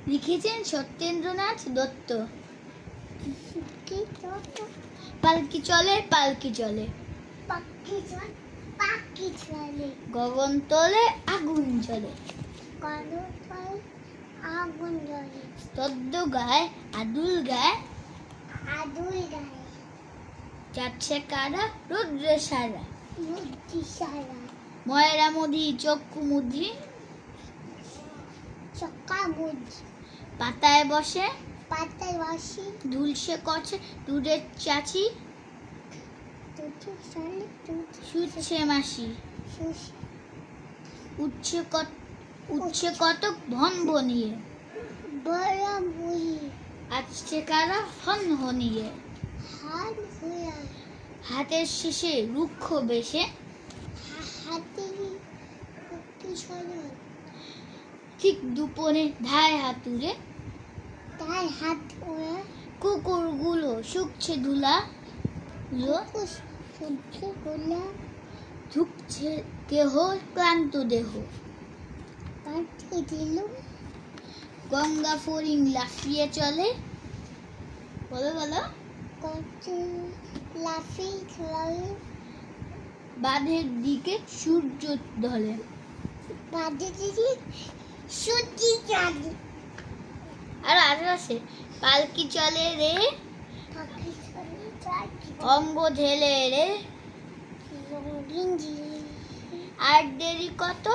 লিখেছেন সত্যেন্দ্রনাথ দত্ত। পালকি চলে পালকি চলে, গগন তলে আগুন জ্বলে, স্তব্ধ গায় আদুল গায়, যাচ্ছে কারা রুদ্রে সারা, ময়রা মুধি চক্ষু মুধি, পাতায় বসে ধুলসে করছে দুধের চাচি, শুচ্ছে মাসি, উঠছে কতক ভন ভনিয়ে, আসছে কারা হন হনিয়ে, হাতের শেষে রুক্ষ বেশে, ঠিক দুপুরে ধায় হাতুড়ে, কুকুরগুলো শুকছে ধুলা, ঢুকছে কেহ ক্লান্ত দেহ, গঙ্গা ফড়িং লাফিয়ে চলে, বলো বলো, বাঁধের দিকে সূর্য ঢলে, আর আরো আছে, পালকি চলে রে অঙ্গ ঢেলে রে, আর দেরি কত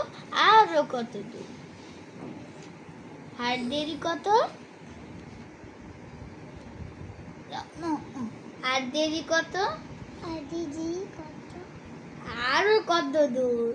আরো কত দূর, আর দেরি কত, আর দেরি কত, আরো কত দূর।